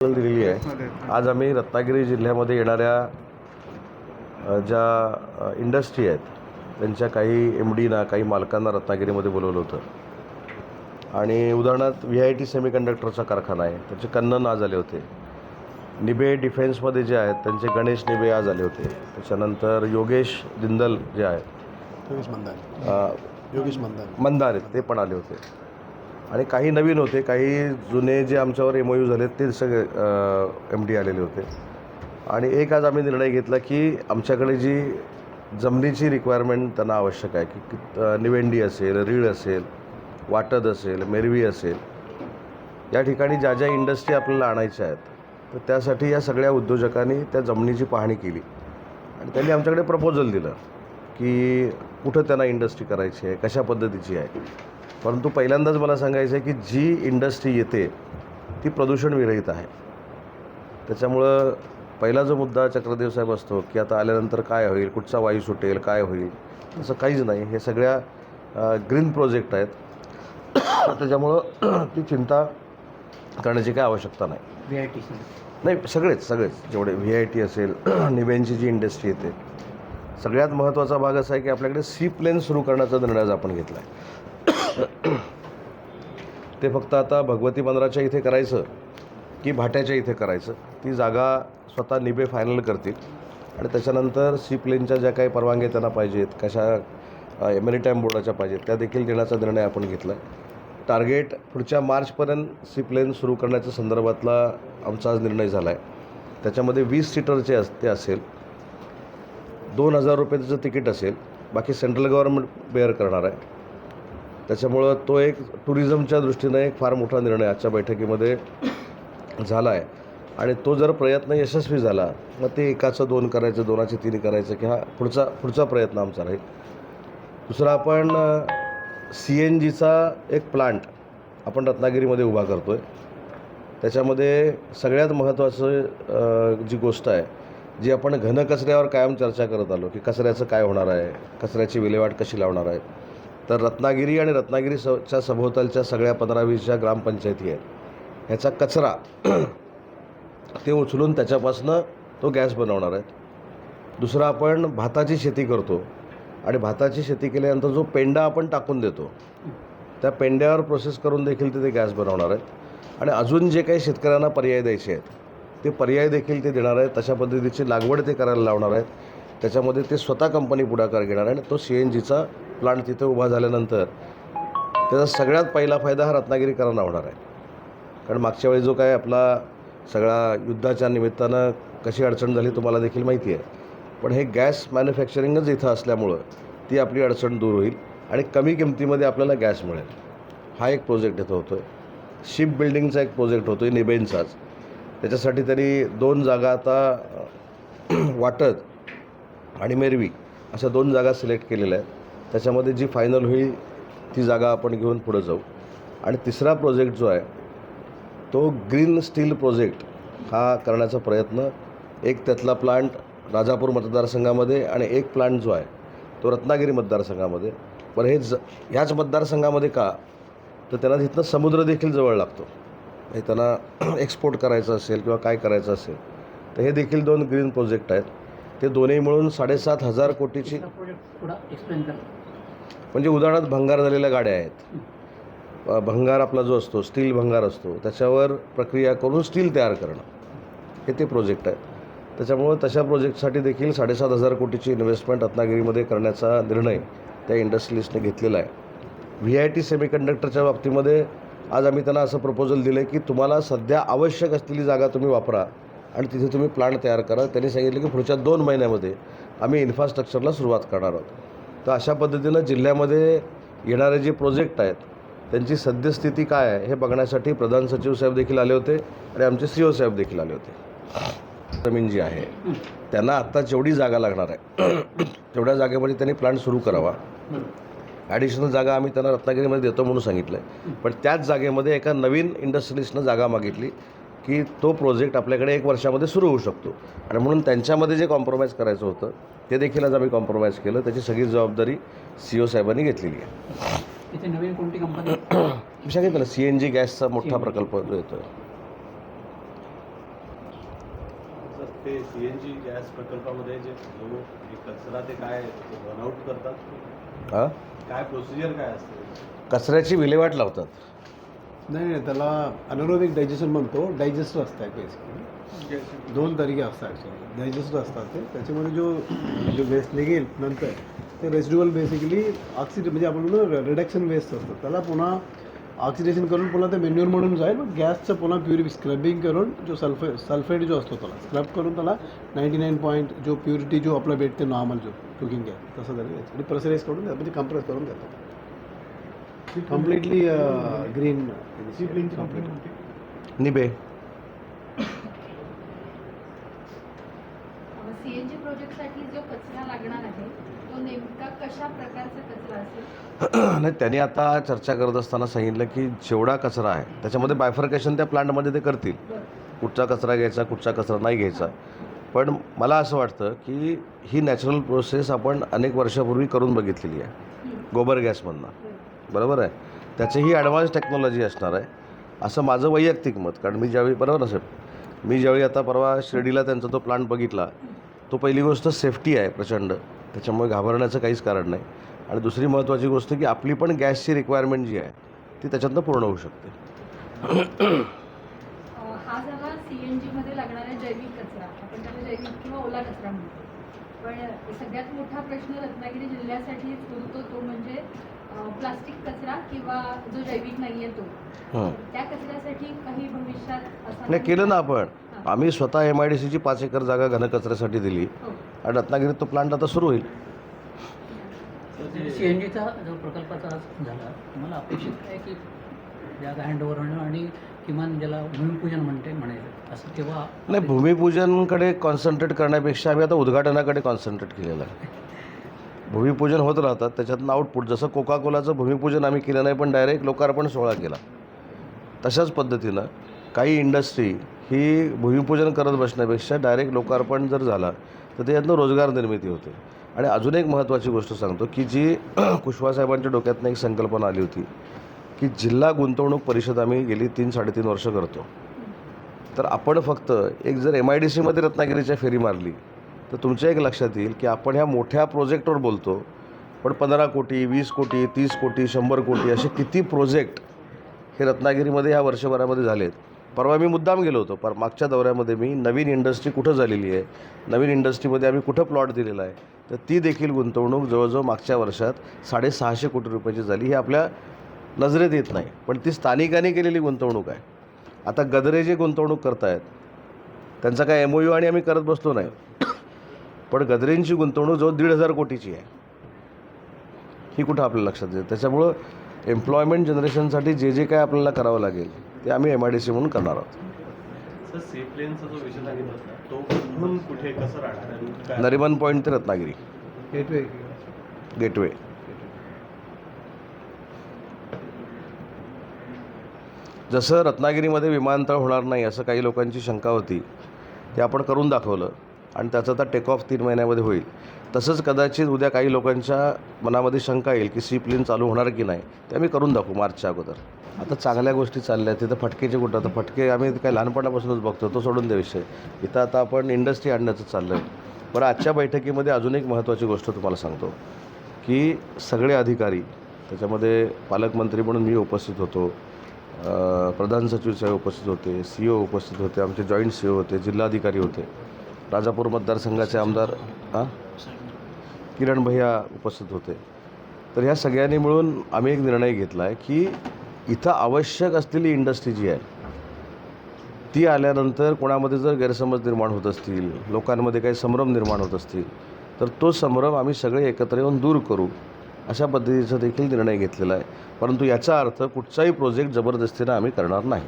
दिलेली आहे। आज आम्ही रत्नागिरी जिल्ह्यामध्ये येणाऱ्या ज्या इंडस्ट्री आहेत त्यांच्या काही एमडीना काही मालकांना रत्नागिरीमध्ये बोलवलं होतं आणि उदाहरणार्थ VIT सेमीकंडक्टरचा कारखाना आहे, त्याचे कन्नन आज आले होते। निबे डिफेन्समध्ये जे आहेत त्यांचे गणेश निबे आज आले होते। त्याच्यानंतर योगेश जिंदल जे आहेत, योगेश मंदार ते पण आले होते आणि काही नवीन होते, काही जुने जे आमच्यावर MOU झाले ते सगळे MD आलेले होते। आणि एक आज आम्ही निर्णय घेतला की आमच्याकडे जी जमिनीची रिक्वायरमेंट त्यांना आवश्यक आहे की निवेंडी असेल, रीळ असेल, वाटद असेल, मेरवी असेल, या ठिकाणी ज्या ज्या इंडस्ट्री आपल्याला आणायच्या आहेत तर त्यासाठी या सगळ्या उद्योजकांनी त्या जमिनीची पाहणी केली आणि त्यांनी आमच्याकडे प्रपोजल दिलं की कुठं त्यांना इंडस्ट्री करायची आहे, कशा पद्धतीची आहे। परंतु पहिल्यांदाच मला सांगायचं आहे की जी इंडस्ट्री येते ती प्रदूषण विरहित आहे। त्याच्यामुळं पहिला जो मुद्दा चक्रदेव साहेब असतो की आता आल्यानंतर काय होईल, कुठचा वायू सुटेल, काय होईल, असं काहीच नाही। हे सगळ्या ग्रीन प्रोजेक्ट आहेत, त्याच्यामुळं ती चिंता करण्याची काय आवश्यकता नाही। नाही, सगळेच जेवढे VIT असेल, निबेंची जी इंडस्ट्री येते, सगळ्यात महत्त्वाचा भाग असा आहे की आपल्याकडे सी प्लेन सुरू करण्याचा निर्णय आज आपण घेतला आहे। ते फक्त आता भगवती बंदराच्या इथे करायचं की भाट्याच्या इथे करायचं, ती जागा स्वतः निबे फायनल करतील आणि त्याच्यानंतर सी प्लेनच्या ज्या काही परवानग्या त्यांना पाहिजेत, कशा मॅरिटाईम बोर्डाच्या पाहिजेत, त्या देखील देण्याचा निर्णय आपण घेतला आहे। टार्गेट पुढच्या मार्चपर्यंत सी प्लेन सुरू करण्याच्या संदर्भातला आमचा आज निर्णय झाला आहे। त्याच्यामध्ये 20 सीटरचे ते असेल, 2000 रुपये त्याचं तिकीट असेल, बाकी सेंट्रल गव्हर्नमेंट बेअर करणार आहे। त्याच्यामुळं तो एक टुरिझमच्या दृष्टीनं एक फार मोठा निर्णय आजच्या बैठकीमध्ये झाला आहे आणि तो जर प्रयत्न यशस्वी झाला मग ते एकाचं 2 करायचं, 2चे 3 करायचं की हा पुढचा प्रयत्न आमचा राहील। दुसरा, आपण CNGचा एक प्लांट आपण रत्नागिरीमध्ये उभा करतो आहे। त्याच्यामध्ये सगळ्यात महत्त्वाचं जी गोष्ट आहे, जी आपण घनकचऱ्यावर कायम चर्चा करत आलो की कचऱ्याचं काय होणार आहे, कचऱ्याची विल्हेवाट कशी लावणार आहे, तर रत्नागिरी आणि रत्नागिरीच्या सभोवतालच्या सगळ्या 15-20 ज्या ग्रामपंचायती आहेत ह्याचा कचरा ते उचलून त्याच्यापासून तो गॅस बनवणार आहे। दुसरा, आपण भाताची शेती करतो आणि भाताची शेती केल्यानंतर जो पेंडा आपण टाकून देतो त्या पेंड्यावर प्रोसेस करून देखील ते गॅस बनवणार आहेत आणि अजून जे काही शेतकऱ्यांना पर्याय द्यायचे आहेत ते पर्याय देखील ते देणार आहेत। तशा पद्धतीची लागवड ते करायला लावणार आहेत। त्याच्यामध्ये ते स्वतः कंपनी पुढाकार घेणार आहे आणि तो CNGचा प्लांट तिथे उभा झाल्यानंतर त्याचा सगळ्यात पहिला फायदा हा रत्नागिरीकरांना होणार आहे। कारण मागच्या वेळी जो काय आपला सगळा युद्धाच्या निमित्तानं कशी अडचण झाली तुम्हाला देखील माहिती आहे, पण हे गॅस मॅन्युफॅक्चरिंगच इथं असल्यामुळं ती आपली अडचण दूर होईल आणि कमी किमतीमध्ये आपल्याला गॅस मिळेल। हा एक प्रोजेक्ट इथं होतो आहे। शिप बिल्डिंगचा एक प्रोजेक्ट होतो आहे निबेंचाच, त्याच्यासाठी त्यांनी 2 जागा आता वाटद आणि मेरवी अशा 2 जागा सिलेक्ट केलेल्या आहेत। त्याच्यामध्ये जी फायनल होईल ती जागा आपण घेऊन पुढे जाऊ। आणि तिसरा प्रोजेक्ट जो आहे तो ग्रीन स्टील प्रोजेक्ट हा करण्याचा प्रयत्न, एक त्यातला प्लांट राजापूर मतदारसंघामध्ये आणि एक प्लांट जो आहे तो रत्नागिरी मतदारसंघामध्ये। पण हे ह्याच मतदारसंघामध्ये का, तर त्यांना तिथनं समुद्र देखील जवळ लागतो, हे त्यांना एक्सपोर्ट करायचं असेल किंवा काय करायचं असेल तर हे देखील 2 ग्रीन प्रोजेक्ट आहेत। ते दोन्ही मिळून 7,500 कोटीची, म्हणजे उदाहरणार्थ भंगार झालेल्या गाड्या आहेत, भंगार आपला जो असतो स्टील भंगार असतो त्याच्यावर प्रक्रिया करून स्टील तयार करणं, हे ते प्रोजेक्ट आहेत। त्याच्यामुळं तशा प्रोजेक्टसाठी देखील 7,500 कोटीची इन्व्हेस्टमेंट रत्नागिरीमध्ये करण्याचा निर्णय त्या इंडस्ट्रियलिस्टने घेतलेला आहे। VIT सेमीकंडक्टरच्या बाबतीमध्ये आज आम्ही त्यांना असं प्रपोजल दिलं की तुम्हाला सध्या आवश्यक असलेली जागा तुम्ही वापरा आणि तिथे तुम्ही प्लांट तयार करा। त्यांनी सांगितलं की पुढच्या 2 महिन्यामध्ये आम्ही इन्फ्रास्ट्रक्चरला सुरुवात करणार आहोत। तर अशा पद्धतीनं जिल्ह्यामध्ये येणारे जे प्रोजेक्ट आहेत त्यांची सद्यस्थिती काय आहे हे बघण्यासाठी प्रधान सचिव साहेब देखील आले होते आणि आमचे CO साहेब देखील आले होते। जमीन जी आहे त्यांना आत्ता जेवढी जागा लागणार आहे तेवढ्या जागेमध्ये त्यांनी प्लांट सुरू करावा। ॲडिशनल जागा आम्ही त्यांना रत्नागिरीमध्ये देतो म्हणून सांगितलं आहे, पण त्याच जागेमध्ये एका नवीन इंडस्ट्रियलिस्टनं जागा मागितली की तो प्रोजेक्ट आपल्याकडे 1 वर्षामध्ये सुरू होऊ शकतो आणि म्हणून त्यांच्यामध्ये जे कॉम्प्रोमाइज करायचं होतं ते देखील आज आम्ही कॉम्प्रोमाइज केलं। त्याची सगळी जबाबदारी CO साहेबांनी घेतलेली आहे। इथे नवीन कोणती कंपनी मी सांगितलं ना, CNG गॅसचा मोठा प्रकल्प जो येतो तर ते CNG गॅस प्रकल्पामध्ये जो कचरा ते काय रन आउट करतात, हां काय प्रोसिजर काय असते? कचऱ्याची विल्हेवाट लावतात. नाही त्याला अनारोबिक डायजेशन म्हणतो. डायजेस्टर असतं आहे बेसिकली. 2 तरीके असतात ॲक्च्युली. डायजेस्टर असतात ते. त्याच्यामध्ये जो वेस्ट निघेल नंतर ते रेसिड्युअल बेसिकली म्हणजे आपण म्हणतो रिडक्शन वेस्ट असतं. त्याला पुन्हा ऑक्सिडेशन करून पुन्हा ते मॅन्युअर म्हणून जाईल. मग गॅसचं पुन्हा स्क्रबिंग करून जो सल्फेट जो असतो त्याला स्क्रब करून त्याला 99% जो प्युरिटी जो आपला भेटते नॉर्मल जो कुकिंग गॅस तसं तरी आणि प्रेशराईज करून म्हणजे कंप्रेस करून देतो. कम्प्लिटली ग्रीन निबे CNG प्रोजेक्टसाठी जो कचरा लागणार आहे तो नेमका कशा प्रकारचा कचरा असेल? नाही, त्यांनी आता चर्चा करत असताना सांगितलं की जेवढा कचरा आहे त्याच्यामध्ये बायफर्केशन त्या प्लांटमध्ये ते करतील. कुठचा कचरा घ्यायचा, कुठचा कचरा नाही घ्यायचा. पण मला असं वाटतं की ही नॅचरल प्रोसेस आपण अनेक वर्षापूर्वी करून बघितलेली आहे गोबर गॅसमधनं. बरोबर आहे, त्याचीही ॲडव्हान्स टेक्नॉलॉजी असणार आहे असं माझं वैयक्तिक मत. कारण मी ज्यावेळी बरोबर असेल मी ज्यावेळी आता परवा शिर्डीला त्यांचा तो प्लांट बघितला, तो पहिली गोष्ट सेफ्टी आहे प्रचंड, त्याच्यामुळे घाबरण्याचं काहीच कारण नाही. आणि दुसरी महत्त्वाची गोष्ट की आपली पण गॅसची रिक्वायरमेंट जी आहे ती त्याच्यातनं पूर्ण होऊ शकते. हा झाला CNG मध्ये लागणारा जैविक कचरा, आपण त्याला जैविक किंवा ओला कचरा म्हणतो. पण सगळ्यात मोठा प्रश्न रत्नागिरी जिल्ह्यासाठी उरतो तो म्हणजे प्लास्टिक कचरा किंवा जो जैविक नाही आहे तो. त्या कचऱ्यासाठी काही भविष्यात असं नाही केलं ना आपण. आम्ही स्वतः MIDCची 5 एकर जागा घनकचऱ्यासाठी दिली आणि रत्नागिरीत तो प्लांट आता सुरू होईल. CNGचा जो प्रकल्पाचा झाला, तुम्हाला अपेक्षित आहे की जागा हँडओव्हर होणं आणि किमान ज्याला भूमिपूजन म्हणायचं असं तेव्हा? नाही, भूमिपूजनकडे कॉन्सन्ट्रेट करण्यापेक्षा आम्ही आता उद्घाटनाकडे कॉन्सन्ट्रेट केलेलं आहे. भूमिपूजन होत राहतात, त्याच्यातनं आउटपुट. जसं कोका कोलाचं भूमिपूजन आम्ही केलं नाही पण डायरेक्ट लोकार्पण सोहळा केला, तशाच पद्धतीनं काही इंडस्ट्री ही भूमिपूजन करत बसण्यापेक्षा डायरेक्ट लोकार्पण जर झाला तर त्याच्यातनं रोजगार निर्मिती होते. आणि अजून एक महत्त्वाची गोष्ट सांगतो की जी कुशवासाहेबांच्या डोक्यातनं एक संकल्पना आली होती की जिल्हा गुंतवणूक परिषद आम्ही गेली 3-3.5 वर्ष करतो. तर आपण फक्त एक जर MIDCमध्ये रत्नागिरीच्या फेरी मारली तर तुमच्या एक लक्षात येईल की आपण ह्या मोठ्या प्रोजेक्टवर बोलतो, पण 15 कोटी, 20 कोटी, 30 कोटी, 100 कोटी असे किती प्रोजेक्ट हे रत्नागिरीमध्ये ह्या वर्षभरामध्ये झालेत. परवा मी मुद्दाम गेलो होतो, मागच्या दौऱ्यामध्ये मी नवीन इंडस्ट्री कुठं झालेली आहे, नवीन इंडस्ट्रीमध्ये आम्ही कुठं प्लॉट दिलेला आहे, तर ती देखील गुंतवणूक जवळजवळ मागच्या वर्षात 650 कोटी रुपयाची झाली. ही आपल्या नजरेत येत नाही, पण ती स्थानिकांनी केलेली गुंतवणूक आहे. आता गदरे जे गुंतवणूक करतायत त्यांचा काय MOU आणि आम्ही करत बसलो नाही, पण गदरेंची गुंतवणूक जवळ 1,500 कोटीची आहे. ही कुठं आपल्या लक्षात येते. त्याच्यामुळं एम्प्लॉयमेंट जनरेशनसाठी जे काय आपल्याला करावं लागेल ते आम्ही MIDC म्हणून करणार आहोत. सर, सी प्लेनचा जो विषय सांगितला होता तो कुठून कुठे कसं राहणार आणि काय? नरिमन पॉईंट ते रत्नागिरी गेटवे. जसं रत्नागिरीमध्ये विमानतळ होणार नाही असं काही लोकांची शंका होती, ते आपण करून दाखवलं आणि त्याचा आता टेक ऑफ 3 महिन्यामध्ये होईल. तसंच कदाचित उद्या काही लोकांच्या मनामध्ये शंका येईल की सी प्लेन चालू होणार की नाही, ते आम्ही करून दाखवू मार्चच्या अगोदर. आता चांगल्या गोष्टी चालल्या आहेत. तिथं फटकेचे कुठं, आता फटके आम्ही काही लहानपणापासूनच बघतो, तो सोडून द्या विषय. इथं आता आपण इंडस्ट्री आणण्याचं चाललं आहे. बरं, आजच्या बैठकीमध्ये अजून एक महत्त्वाची गोष्ट तुम्हाला सांगतो की सगळे अधिकारी, त्याच्यामध्ये पालकमंत्री म्हणून मी उपस्थित होतो, प्रधान सचिव साहेब उपस्थित होते, CO उपस्थित होते, आमचे जॉईंट CO होते, जिल्हाधिकारी होते, राजापूर मतदारसंघाचे आमदार किरण भैया उपस्थित होते. तर ह्या सगळ्यांनी मिळून आम्ही एक निर्णय घेतला आहे की इथं आवश्यक असलेली इंडस्ट्री जी आहे ती आल्यानंतर कोणामध्ये जर गैरसमज निर्माण होत असतील, लोकांमध्ये काही संभ्रम निर्माण होत असतील, तर तो संभ्रम आम्ही सगळे एकत्र येऊन दूर करू अशा पद्धतीचा देखील निर्णय घेतलेला आहे. परंतु याचा अर्थ कुठचाही प्रोजेक्ट जबरदस्तीनं आम्ही करणार नाही.